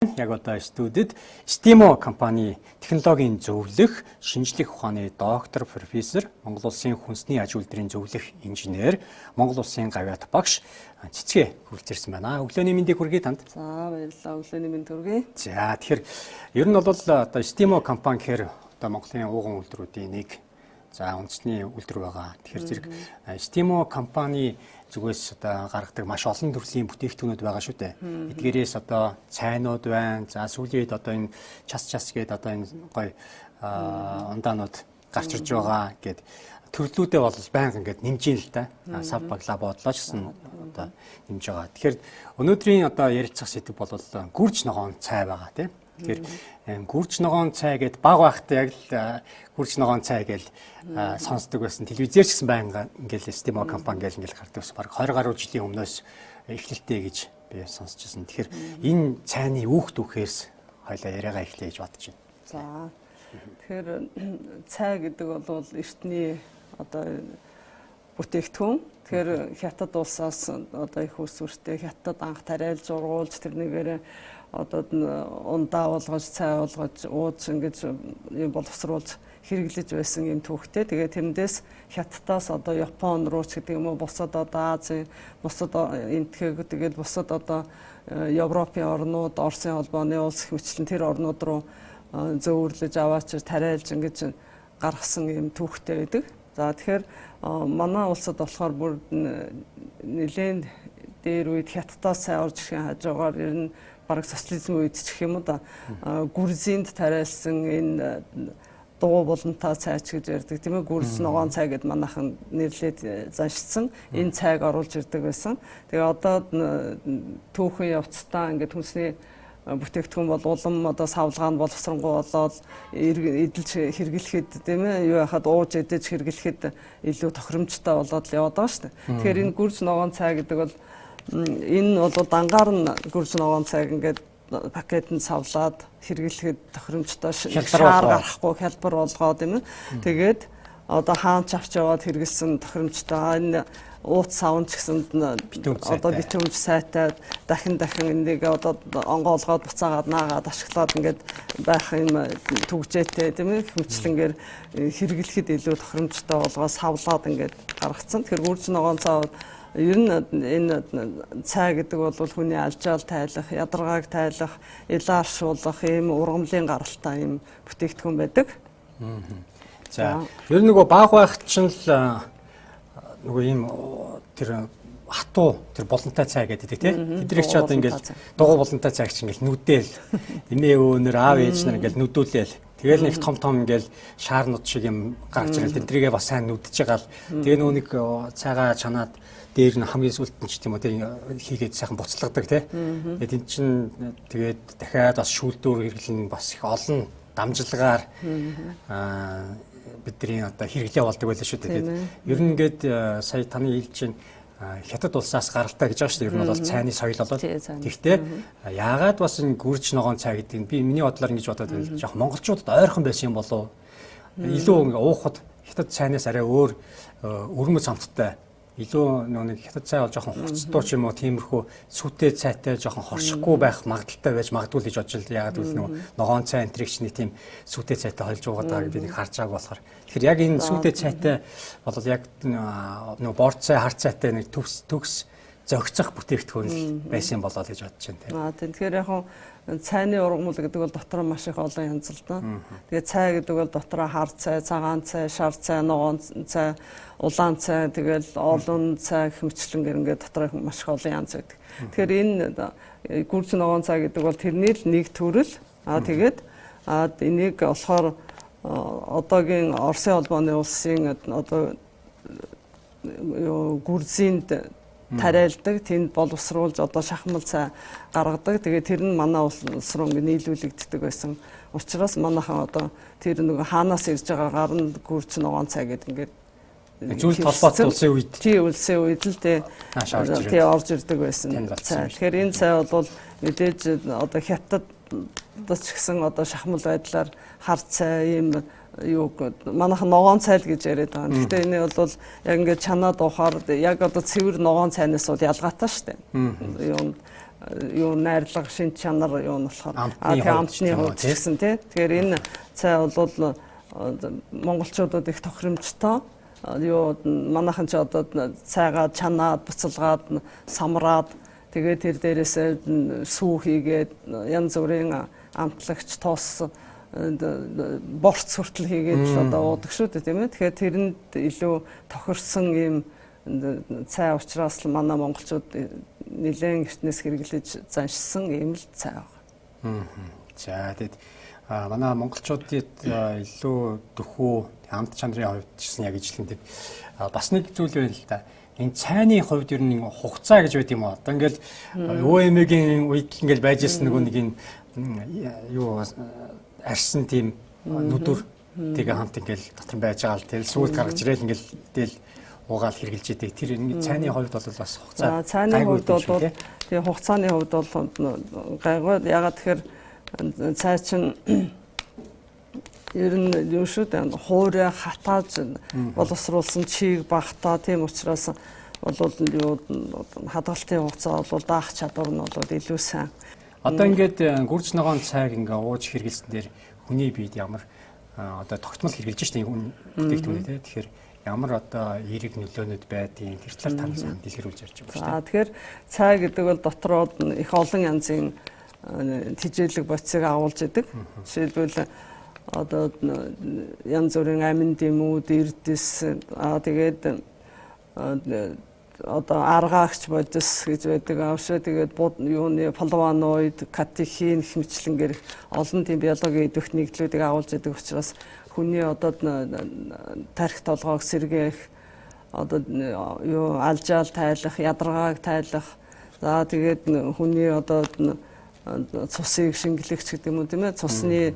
Яг одоо студид Stimo компани технологийн зөвлөх, шинжлэх ухааны доктор, профессор, Монгол Улсын хүнсний аж үйлдвэрийн зөвлөх инженер, Монгол Улсын гавьяат багш Цэцгээ хүрэлцэрсэн байна. Өглөөний мэндийг хүргэе танд. За баярлалаа. Өглөөний мэнд хүргэе. За тэгэхээр ер нь бол одоо Stimo компани гэхээр одоо Монголын ууган үйлдвэрүүдийн нэг үндэсний үйлдвэр байгаа. Тэгэхээр зэрэг Stimo компани зүгээс одоо гаргадаг маш олон төрлийн бүтээгдэхүүнүүд байгаа шүү дээ. Эдгээрээс одоо цайнууд байна. За сүүлийн үед одоо энэ час гээд одоо энэ гоё ундаанууд гарч ирж байгаа гэд төрлүүдээ бол байнга ингээд нэмж ийн л да. Сав баглаа бодлоо ч гэсэн одоо нэмж байгаа. Тэгэхээр өнөөдрийн одоо ярилцах сэдэв бол гүрж ногоон цай байгаа тийм. Тэгэхээр гүрж ногоон цай гэд баг байхдаа яг л гүрж ногоон цай гэж сонсдог байсан. Телевизээр ч гэсэн байнга ингээл Stimo компани гэж ингээл гардаг ус баг 20 гаруй жилийн өмнөөс эхлэлтэй гэж би сонсч байсан. Тэгэхээр энэ цайны түүхээс хоёлаа яриагаа эхлэе гэж бодож байна. За. Тэгэхээр цай гэдэг бол эртний одоо бүтээгдэхүүн. Тэгэхээр хятад улсаас одоо их усвэртэй хятад анх тариалж ургуулж тэрнийгээр одоо ундаа болгож цай болгож ууж ингэж боловсруулж хэрэглэж байсан юм түүхтэй. Тэгээ тэрнээс хятадаас одоо Япон руу ч гэдэг юм уу бусад одоо Азийн бусад энтхэг тэгээд бусад одоо Европын орнууд, Оросын холбооны улс хэмчлэн тэр орнууд руу зөөвөрлөж аваач тариалж ингэж гаргасан юм түүхтэй байдаг. За тэгэхээр манай улсад болохоор бүр нэлээд дээр үед хятадаас цай орж ирэх хажуугаар ер нь бараг социализм үед ч гэх юм уу да гүрзинд тариалсан энэ дуу болонтой цайч гэж ярьдаг тийм ээ гүрз ногоон цай гэд манайхан нэрлээд заншсан энэ цайг оруулж ирдэг байсан. Тэгээ одоо түүхэн явцдаа ингээд хүнсний бүтээгдэхүүн бол улам одоо савлгаан боловсронгуй болоод эдэлж хэрэглэхэд тийм ээ юу яхад ууж эдэж хэрэглэхэд илүү тохиромжтой болоод л яваад байгаа шүү дээ. Тэгэхээр энэ гүрж ногоон цай гэдэг бол энэ бол дангаар нь гүрж ногоон цайг ингээд пакетэнд савлаад хэрэглэхэд тохиромжтой шаар гарахгүй хялбар болгоо тийм ээ. Тэгээд одоо хаанч авч яваад хэрэглэсэн тохиромжтой энэ ууц савн ч гэсэн одоо битүүмж сайтай дахин энийг одоо онгоолгоод буцаагаад наагаад ашиглаад ингээд байх юм түгжээтэй тийм ээ хэмчлэнгээр хэрэглэхэд илүү тохиромжтой болгоо савлаад ингээд гаргацсан. Тэгэхээр гүрж ногоон цай ер нь энэ цай гэдэг бол хүний алжаал тайлах, ядаргааг тайлах, илаа аршуулах ийм ургамлын гаралтай ийм бүтээгдэхүүн байдаг. За ер нь нөгөө баг байхад ч л нөгөө ийм тэр хатуу тэр болонтой цай гэдэг тийм тэдрийг ч одоо ингээл дугуй болонтой цайг ч ингээл нүдээл эмээ өвнөр аав ээж нар ингээл нүдүүлээл тэгэл нэг том ингээл шаарнууд шиг юм гарч ирэл тэдрийгээ бас сайн нүдж байгаа л тэгээ нөгөө нэг цайгаа чанаад дээр нь хамгийн сүлд нь ч тийм үү хийгээд сайхан буцлагдаг тийм тэгээд эн чинь тэгээд дахиад бас шүүлдүүр хэрэглэн бас их олон дамжлагаар бидний одоо хэрэглээ болдог байлаа шүү дээ. Тэгээд ер нь ингээд сая таны хэлж чинь хятад улсаас гаралтай гэж байгаа шүү дээ. Ер нь бол цайны соёл болоод. Гэхдээ яагаад бас энэ гүрж ногоон цай гэдэг нь би миний бодлоор ингэж бодоод байна. Жохо монголчуудад ойрхон байсан юм болов. Илүү ингээ уухад хятад цайнаас арай өөр өрмөц амттай. Илүү нэг хятад цай бол жоохон хуцтай ч юм уу тиймэрхүү сүтээ цайтай жоохон хоршихгүй байх магадaltaй байж магадгүй л гэж бодож л яагаад гэвэл ногоон цай энтригчний тийм сүтээ цайтай холж байгаа би нэг харж байгааг болохоор тэгэхээр яг энэ сүтээ цайтай бол яг нэг бор цай хар цайтай нэг төгс зөгцөх бүтээгдэхүүн байсан болоо гэж бодож байна тийм. Тэгэхээр яг цайны ургамал гэдэг бол дотор маш их олон янз л да. Тэгээ цай гэдэг бол дотор хар цай, цагаан цай, шар цай, ногоон цай, улаан цай, тэгэл олон цай хэмчлэнгээр ингээд дотор маш их олон янз байдаг. Тэгэхээр энэ гүрж ногоон цай гэдэг бол тэрний л нэг төрөл. Тэгээд энийг болохоор одоогийн Оросын холбооны улсын одоо гүрзинд тариалдаг, тэнд боловсруулж одоо шахмал цай гаргадаг. Тэгээ тэр нь манай улс руу нийлүүлэгддэг байсан. Учираас манайхан одоо тэр нэг хаанаас ирж байгаа гарна гүрж ногоон цай гэдэг ингээд зүйл толгойд улсын үед улсын үед л тий орж ирдэг байсан цай. Тэгэхээр энэ цай бол мэдээж одоо хятад ч гэсэн одоо шахмал байдлаар хар цай ийм юу манайхан ногоон цай л гэж яриад байгаа. Гэхдээ энэ бол яг ингээд чанаад ухаар яг одоо цэвэр ногоон цайнаас бол ялгаатай шүү дээ. Юу юу найрлага шин чанар юу нь болохоор амтны хувьд ч гэсэн тий. Тэгэхээр энэ цай бол монголчуудад их тохиромжтой. Юу манайхан ч одоо цайгаа чанаад, буцалгаад, самраад тэгээд тэр дээрээсээ сүү хийгээд янз бүрийн амтлагч тоос борц хүртэл хийгээд одоо уудаг шүү дээ тийм ээ. Тэгэхээр тэрэнд илүү тохирсон ийм цай учраас л манай монголчууд нэлээд эртнээс хэрэглэж заншсан ийм л цай байна. За тэгэд манай монголчуудад илүү дөхөө амт чанарын хувьд ч гэсэн яг ижлэн тэг бас нэг зүйл байна л да. Энэ цайны хувьд ер нь хугацаа гэж байт юм уу? Одоо ингээл ÖМ-ийн үед ингээл байж ирсэн нэг энэ юу арьсан тийм нүдүр тэгээ хамт ингээл дотор байж байгаа л тэгэл сүүлд гаргаж ирээл ингээл тэгэл уугаал хэрглэж идэг. Тэр энэ цайны хувьд бол бас хугацаа. Цайны хувьд бол тэгээ хугацааны хувьд бол гайгүй ягаад тэгэхээр цай чинь ер нь юу шүү дээ хуурай хатааж боловсруулсан чийг багтаа тийм учраас бол юу хадгалтын хугацаа бол даах чадвар нь бол илүү сайн. Одоо ингээд гүрж ногоон цайг ингээ ууж хэргэлсэн дээр хүний биед ямар одоо тогтмол хэрглэж штэ хүн бүтээгдэхүүнээ тий. Тэгэхээр ямар одоо эерэг нөлөөнөд байдгийг тэр талаар та сайн дэлгэрүүлж ярьж байгаа шүү дээ. Тэгэхээр цай гэдэг бол дотроо их олон янзын тэжээлэг боцыг агуулж идэг. Жишээлбэл одоо янз бүрийн амин дэмүүд, эрдэс тэгээд одоо аргаагч бодис гэж байдаг аашаа тэгээд юуны флавоноид, катехин хэмжлэнгээр олон тийм биологийн идэвх нэгдлүүдийг агуулж идэг учраас хүний одоо тарих толгойг сэргээх одоо юу алжаал тайлах, ядаргааг тайлах за тэгээд хүний одоо цусыг шингэлэгч гэдэг юм уу тийм ээ цусны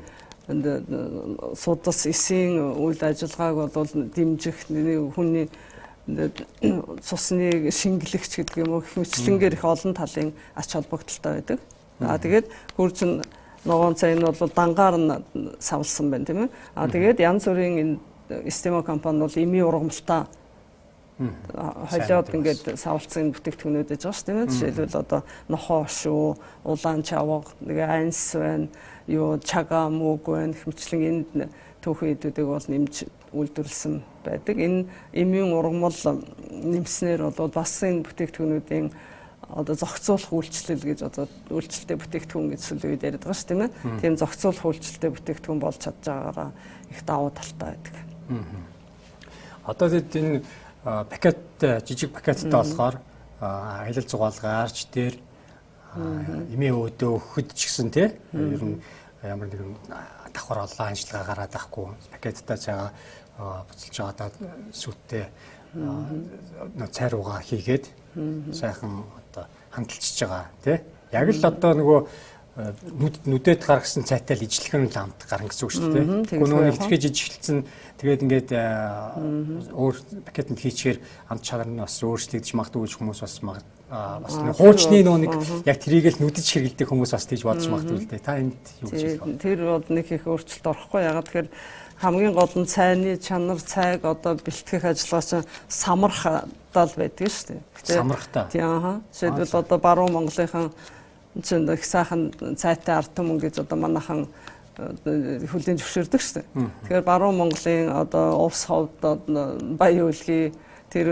судас эсийн үйл ажиллагааг бол дэмжих хүний цусныг шингэлэгч гэдэг юм уу хэмжлэнгээр их олон талын ач холбогдолтой байдаг. Тэгээд хурж ногоон цай нь бол дангаар нь савлсан байна тийм ээ. Тэгээд янз бүрийн энэ стимо компани бол эми ургамалтай хойлоод ингээд савлцсан бүтээгдэхүүнүүд гэж байгаа шүү тийм ээ. Жишээлбэл одоо нохоо шүү, улаан чавга, нэг айнс байна, юу чага мөг байна, хэмчлэн энэ түүхэн идүүдийг бол нэмж үйлдвэрлэсэн байдаг. Энэ эмийн ургамал нэмснээр бол бас энэ бүтээгдэхүүнүүдийн одоо зохицуулах үйлчлэл гэж одоо үйлчлэлтэй бүтээгдэхүүн гэж сүүлийн үед яриад байгаа шүү тийм ээ. Тийм зохицуулах үйлчлэлтэй бүтээгдэхүүн болж чадж байгаагаараа их давуу талтай байдаг. Одоо тэгэд энэ пакет жижиг пакеттай болохоор аялал зугаалгаарч дээр эмээ өөдөө өгөхөд ч гэсэн тий ер нь ямар нэгэн давхар олон ажиллагаа гараад байхгүй пакеттай цайгаа буцалж байгаадаа сүттэй цай руугаа хийгээд сайхан одоо хандалчиж байгаа тий яг л одоо нөгөө нүдэд гаргасан цайтай л ижлэхэн л амт гарна гэсэн үг шүү дээ. Тэгвэл нөгөө ихтгэж ижиглсэн тэгээд ингээд өөр пакетанд хийчихээр амт чанар нь бас өөрчлөгдөж магадгүй гэж хүмүүс бас хуучны нөгөө нэг яг трийг л нүдэж хэргэлдэг хүмүүс бас тийж бодож магадгүй л дээ. Та энд юу гэж хэлэх вэ? Тэр бол нэг их өөрчлөлт орохгүй ягаад тэгэхээр хамгийн гол нь цайны чанар цайг одоо бэлтгэх ажиллагаа чинь самархтал байдаг шүү дээ. Самархтаа. Тийм жишээлбэл одоо баруун Монголынхан чинь их сайхан цайтай ард түмэн гэж одоо манайхан хүлээн зөвшөөрдөг шүү дээ. Тэгэхээр баруун Монголын одоо увс ховд баян үлгий тэр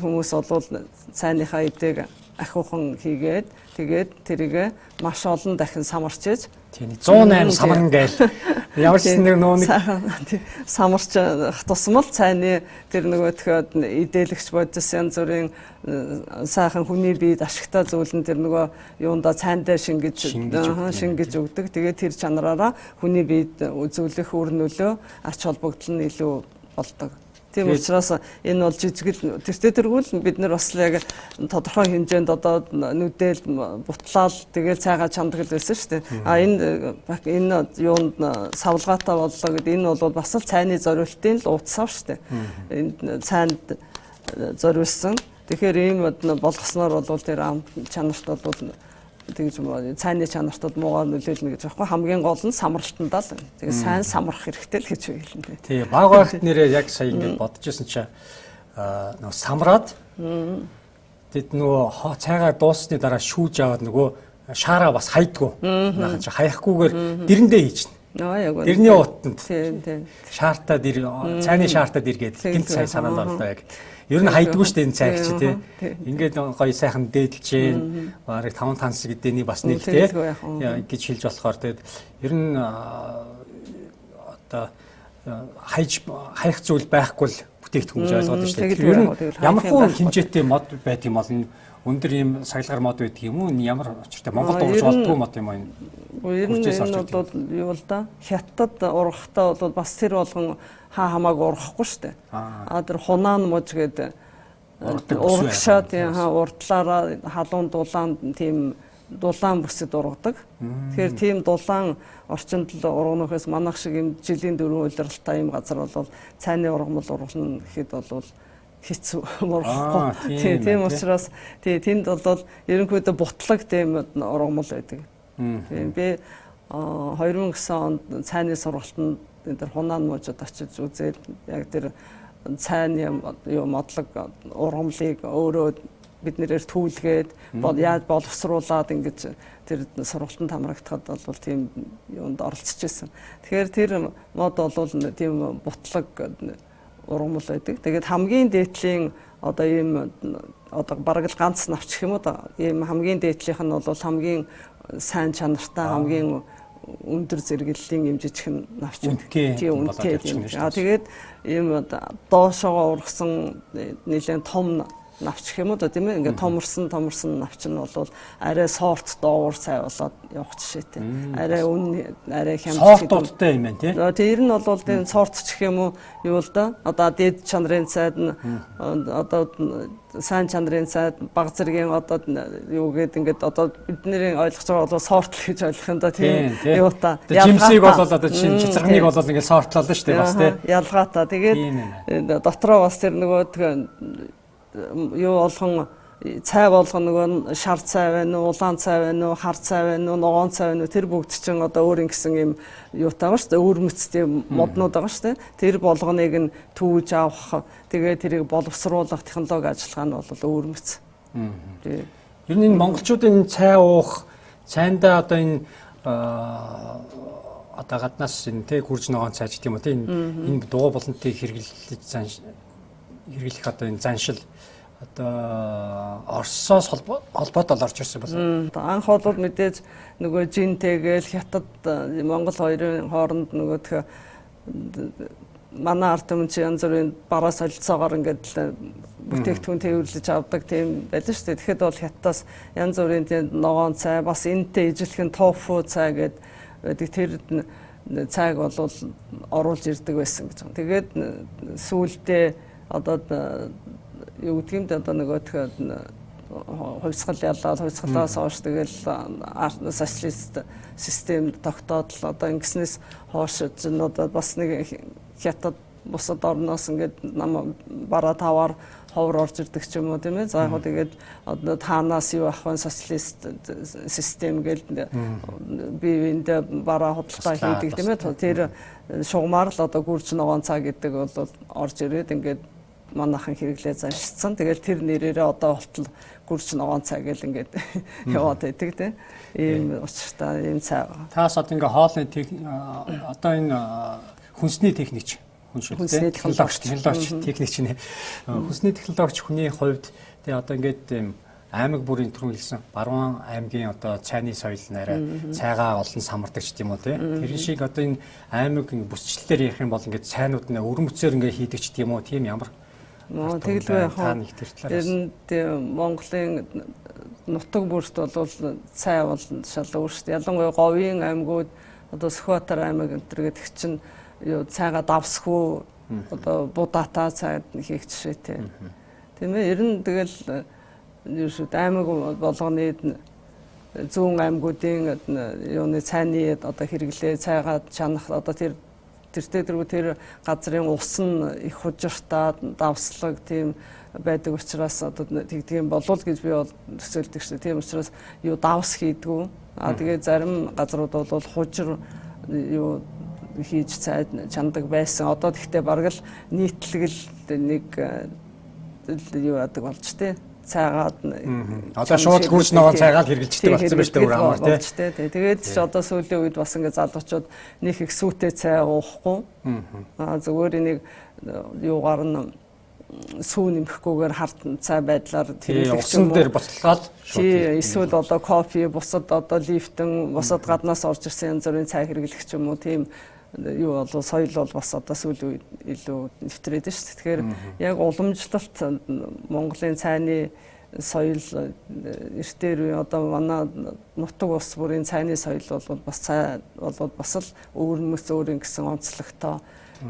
хүмүүс бол цайныхаа эдэг ахиухан хийгээд тэгээд тэрийг маш олон дахин самарчиж тийм 108 самарн гээл ямар ч нэг нөөник самарч тусмал цайны тэр нөгөөдхөд идэлэгч бодис янз бүрийн сайхан хүний биед ашигтай зүйл нь тэр нөгөө юунда цайндаа шингэж өгдөг. Тэгээд тэр чанараараа хүний биед үзүүлэх үр нөлөө ач холбогдол нь илүү болдог. Тийм учраас энэ бол жижигэл тэртэргүүл бид нар бас яг тодорхой хэмжээнд одоо нүдэл бутлаал тэгэл цайгаа чамдаг л байсан шүү дээ. Энэ юунд савлгаатай боллоо гэд энэ бол бас л цайны зориултын л утсав шүү дээ. Энэ цайнд зориулсан. Тэгэхээр ийм болгосноор бол тэр ам чанарт бол тэгж цайны чанарт муугаар нөлөөлнө гэж байхгүй хамгийн гол нь самралтандаа л тэгээ сайн самрах хэрэгтэй л гэж хэлнэ. Тий баг багт нэрээ яг сая ингэж бодож ирсэн чи нөгөө самраад Тэд нөгөө цайгаа дуусны дараа шүүж аваад нөгөө шаараа бас хайдггүй. Наахан чи хаяггүйгээр дэрэндээ хийчихнэ. Яг Дэрний утанд. Тийм. Шаартаад цайны шаартаад иргээд гинт цай санаал орлоо яг. Ер нь хайдггүй шүү дээ энэ цайг чи тий. Ингээд гоё сайхан дээдлж гин барыг 5 танс гэдэний бас нэг тий гэж хэлж болохоор тэгээд ер нь одоо хаях зүйл байхгүй л бүтээгдэхүүн гэж ойлгоод байна шүү дээ. Ер нь ямар хуу хэмжээтэй мод байдаг юм бол энэ өндөр ийм сахилгаар мод байдаг юм уу? Ямар очиртай Монгол дуурж болдгоо мод юм аа энэ? Ер нь энэ бол юу л да? Хятад ургахтаа бол бас тэр болгон хамаагүй ургахгүй шүү дээ. Тэр хунаан мож гэдэг урагшаа тийм урдлаараа халуун дулаан тийм дулаан бүсэд ургадаг. Тэгэхээр тийм дулаан орчинд л ургахнаас манайх шиг юм жилийн 4 удиралтай юм газар бол цайны ургамал ургана гэхэд бол хэцүү ургахгүй. Тийм учраас тэнд бол ерөнхийдөө бутлаг тийм ургамал байдаг. Тийм би 2009 онд цайны сургалтанд энэ хунаан мужид очиж үзээд яг тэр цайны модлог ургамлыг өөрөө бид нэрээр түүлгээд яаж боловсруулад ингэж тэр сургалтанд хамрагдахад бол тийм юунд оролцож байсан. Тэгэхээр тэр мод бол тийм бутлаг ургамал байдаг. Тэгээд хамгийн дээдлийн одоо ийм одоо бараг л ганц навч юм уу ийм хамгийн дээдлийнх нь бол хамгийн сайн чанартай хамгийн өндөр зэрэглэлийн юм жижигхэн навч тийм үнэтэй. Тэгээд ийм доошоо ургасан нэлээд том навч гэх юм уу тийм ээ ингээд томорсон навч нь бол арай сорт доогуур цай болоод явах жишээтэй. Арай үн арай хямдтай сортуудтай юм байна тийм. Тэр нь бол тийм сорт гэх юм уу юу л да. Одоо дээд чанарын цайд нь одоо сайн чанарын цайд баг зэргийн одоо юу гэдэг ингээд одоо бидний ойлгож байгаа бол сорт л гэж ойлгох юм да тийм юу та. Жимсийг бол одоо чицэрхныг бол ингээд сортлоо л шүү дээ бас тийм. Ялгаатай. Тэгээд дотроо бас тэр нөгөө юу болгон цай болгоно нөгөө шар цай байна уу, улаан цай байна уу, хар цай байна уу, ногоон цай байна уу тэр бүгд чинь одоо өөр ингэсэн юм юутай ба шүү дээ. Өөрмөцтэй моднууд байгаа шүү дээ. Тэр болгоныг нь түүж авах, тэгээ тэрийг боловсруулах технологи ажиллагаа нь бол өөрмөц. Ер нь энэ монголчуудын цай уух, цайндаа одоо энэ одоо гаднаас энэ тэг гүрж ногоон цай гэх юм уу тийм энэ дугуй болонтой хэрэглэх одоо энэ заншил одоо Оросоос холбоотой орж ирсэн байна. Анх бол мэдээж нөгөө жинтэйгээл хятад Монгол хоёрын хооронд нөгөө манай ард түмэн чи янз бүрийн бараа солилцоогоор ингээд бүтээгдэхүүн тээвэрлэж авдаг тийм байлаа шүү дээ. Тэгэхэд бол хятадаас янз бүрийн тийм ногоон цай бас энэтэй ижилхэн тофу цай гэдэг тэр цайг бол оруулж ирдэг байсан гэж. Тэгээд сүүлдээ одоо юу гэдэг юм бэ одоо нөгөө хувьсгал ялаад хувьсгалаас хойш тэгэл социалист систем тогтоод л одоо ингэснээс хойш чинь одоо бас нэг хятад бусад орноос ингээд нам бараа таваар ховор орж ирдэг ч юм уу тийм ээ. За яг тэгээд одоо таанаас юу авах вэ социалист систем гэл бивэндээ бараа худалдаа хийдэг тийм ээ. Тэр шугамар л одоо гүрж ногоон цай гэдэг бол орж ирээд ингээд манайхан хэрэглээ заншилсан. Тэгэл тэр нэрээрээ одоо болтол гүрж ногоон цай гэл ингээд яваад байдаг тийм. Ийм учиртай ийм цай байгаа. Таас одоо ингээ хоолны одоо энэ хүнсний техникч хүнсний технологич техникч нэ. Хүнсний технологич хүний хувьд тэгээ одоо ингээд аймаг бүрийн түрүү хэлсэн Баруун аймгийн одоо цайны соёл нэрэ цайгаа олон самардаг ч тийм үү те. Тэр шиг одоо энэ аймаг бүсчлэлээр ярих юм бол ингээд цайнууд нэ өрмөцөөр ингээд хийдэг ч тийм үү. Тийм ямар тэгэлгүй яхаа. Ер нь Монголын нутаг бүрт бол цай бол шал өөр шүү дээ. Ялангуяа говийн аймагуд одоо Сүхбаатар аймаг энэ гэдэг чинь юу цайгаа давсгүй одоо будаатай цай хийх жишээтэй. Тийм ээ. Ер нь тэгэл юу шүү аймаг болгоны зүүн аймагуудын юуны цайны одоо хэрэглээ цайгаа чанах одоо тэр газрын ус нь их хужиртай давслаг тийм байдаг учраас одоо тэгдэг юм болов гэж би бол төсөөлдөг шүү. Тийм учраас юу давс хийдгүү. Тэгээ зарим газрууд бол хужир юу хийж цай чандаг байсан. Одоо тэгтээ бараг л нийтлэг л нэг юу яадаг болж тээ. цайгаад одоо шууд гүрч ногоон цайгаад хэрэгжилдэг болсон байж тээ өөр амар тий. Тэгээд ч одоо сүүлийн үед бас ингээд залуучууд нэг их сүйтэй цай уухгүй. Зүгээр энийг юугаар нь сүү нэмэхгүйгээр хард цай байдлаар хэрэглэх юм уу? Усан дээр буцалгаад тий эсвэл одоо кофе, бусад одоо лифтэн, бусад гаднаас орж ирсэн янз бүрийн цай хэрэглэх ч юм уу тийм юу бол соёл бол бас одоо сүүлийн үед илүү нэвтрээд шүү дээ. Тэгэхээр яг уламжлалт Монголын цайны соёл эртээр одоо манай нутаг ус бүрийн цайны соёл бол бас цай бол бас л өөрмөс өөрийн гэсэн онцлогтой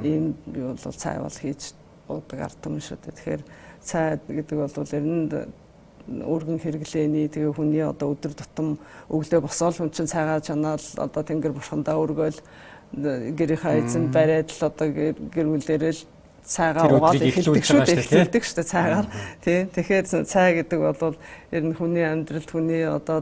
ийм юу бол цай бол хийж уудаг ард түмэн шүү дээ. Тэгэхээр цай гэдэг бол ер нь өргөн хэрэглээний тэгээ хүний одоо өдөр тутам өглөө босоод хүн чинь цайгаа чанаал одоо тэнгэр бурхандаа өргөөл гэрийнхээ эзэнд бариад л одоо гэр бүлээрэл цайгаа угаад эхэлдэг шүү дээ цайгаар тий. Тэгэхээр цай гэдэг бол ер нь хүний амьдралд хүний одоо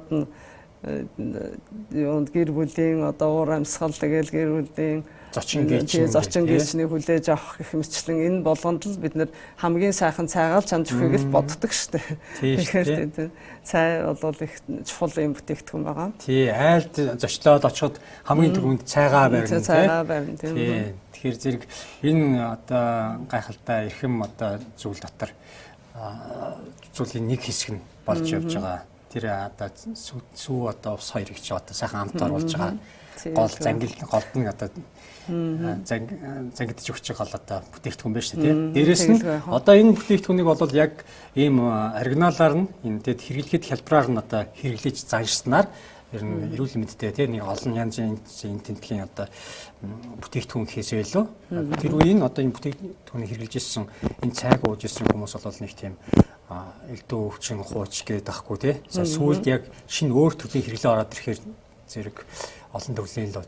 гэр бүлийн одоо уур амьсгал тэгэл гэр бүлийн зочин гэрчний хүлээж авах гэх мэтлэн энэ болгонд л бид нэр хамгийн сайхан цайгаал чамд өгөхийг л боддог шүү дээ. Тэгэхээр цай бол их чухал юм бүтээгдэхүүн байгаа. Тий, айлд зочлоод очиход хамгийн түрүүнд цайгаа барина. Цайгаа барина тийм. Тэгэхээр зэрэг энэ одоо гайхалтай эрхэм одоо зүйл дотор зүйлийн нэг хэсэг нь болж явж байгаа. Тэр одоо сүү одоо ус хоёрыг ч одоо сайхан амт оруулж байгаа. Гол голд нь одоо зангидж өгч байгаа одоо бүтээгдэхүүн байна шүү дээ. Дээрээс нь одоо энэ бүтээгдэхүүнийг бол яг ийм оригиналаар нь энэ тэгэд хэрэглэхэд хялбараар нь одоо хэрэглэж заншснаар ер нь эрүүл мэндтэй тий нэг олон янзын энэ тентгийн одоо бүтээгдэхүүн хийсэй лөө. Тэр үеийн одоо энэ бүтээгдэхүүнийг хэрэглэж ирсэн энэ цайг ууж ирсэн хүмүүс бол нэг тийм элдв өвчин хууч гэдэг ахгүй тий. Сүүлд яг шинэ өөр төрлийн хэрэглээ ороод ирэхээр зэрэг олон төрлийн л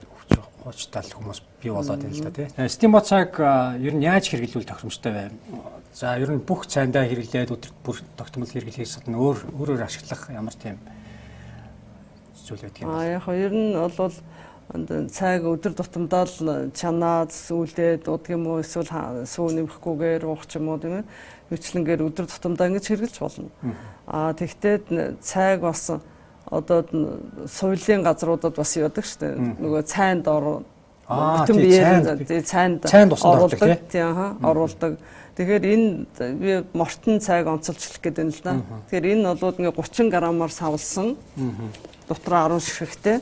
хуучтай хүмүүс бий болоод байна л да тий. Стимо цайг ер нь яаж хэрэглүүл тохиромжтой вэ? За ер нь бүх цайндаа хэрэглээд өдөрт бүр тогтмол хэрэглэхээс гадна өөрөөр ашиглах ямар тийм зүйл байдаг юм бэ? Яг ер нь бол цайг өдөр тутамдаа л чанаад сүүлдээ дуудаг юм уу эсвэл сүү нэмэхгүйгээр уух ч юм уу тийм ээ. Хвчлэнгээр өдөр тутамдаа ингэж хэрэглэж болно. Тэгтээ цайг бас одоо соёлын газруудад бас яадаг шүү дээ. Нөгөө цайнд бүтэн биеэр цайнд оруулдаг тийм оруулдаг. Тэгэхээр энэ би мортон цайг онцолж хэлэх гэдэг юм л да. Тэгэхээр энэ бол ингээ 30 граммаар савлсан дотроо 10 ширхэгтэй.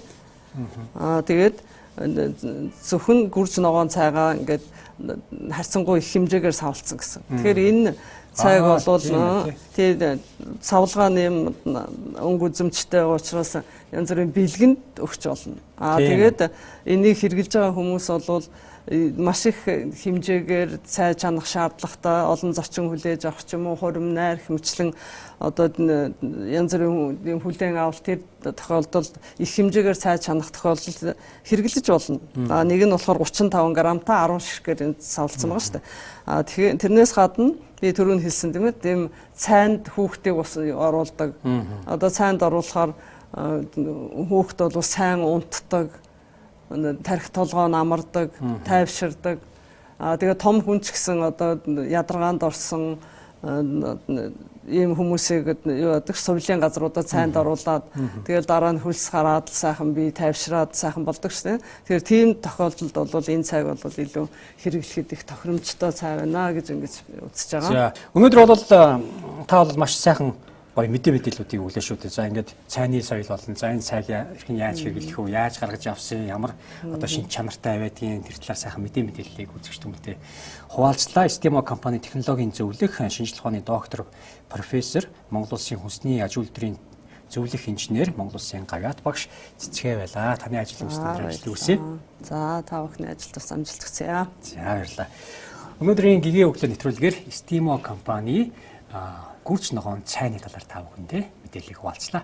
Тэгээд зөвхөн гүрж ногоон цайгаа ингээд харьцангуй их хэмжээгээр савлцсан гэсэн. Тэгэхээр энэ цайг бол тийм савлгааны өнгө үзэмжтэй учраас янз бүрийн бэлгэнд өгч болно. Тэгээд энийг хэрэгжилж байгаа хүмүүс бол маш их хэмжээгээр цай чанах шаардлагатай олон зочин хүлээж авах ч юм уу хурим найр хэмчлэн одоо янз бүрийн хүлээн авалт тэр тохиолдолд их хэмжээгээр цай чанах тохиолдолд хэрэглэж болно. Нэг нь болохоор 35 грамтай 10 ширхгээр энэ савлцсан байгаа шүү дээ. Тэгэхээр тэрнээс гадна би түрүүн хэлсэн тийм ээ тийм цайнд хүүхдийг бас оруулдаг. Одоо цайнд оруулахаар хүүхд бол сайн унтдаг, тархи толгой намардаг, тайвширдаг. Тэгээ том хүн ч гэсэн одоо ядаргаанд орсон ийм хүмүүсийг юу яадаг сувлийн газруудад цайнд оруулаад тэгэл дараа нь хөлс хараад сайхан бие тайвшраад сайхан болдог шүү дээ. Тэгэхээр тийм тохиолдолд бол энэ цайг бол илүү хэрэглэхэд их тохиромжтой цай байна гэж ингэж үзэж байгаа. За өнөөдөр бол та бол маш сайхан гоё мэдээллүүдийг өглөө шүү дээ. За ингээд цайны соёл болон за энэ цайг хэрхэн яаж хэрэглэх вэ? Яаж гаргаж авсан? Ямар одоо шинж чанартай байдгийг тэр талаар сайхан мэдээллийг үзэгч хүмүүстээ хуваалцлаа. Stimo компани технологийн зөвлөх шинжилгээ ухааны доктор профессор Монгол Улсын хүнсний аж үйлдвэрийн зөвлөх инженер Монгол Улсын гавьяат багш Цэцгээ байлаа. Таны ажлын үстээр ажил үсэ. За та бүхний ажилд бас амжилт хүсье. За баярлалаа. Өнөөдрийн гигийн өглөө нэвтрүүлгээр Stimo компани гүрч ногоон цайны талаар та бүхэндээ мэдээллийг хуваалцлаа.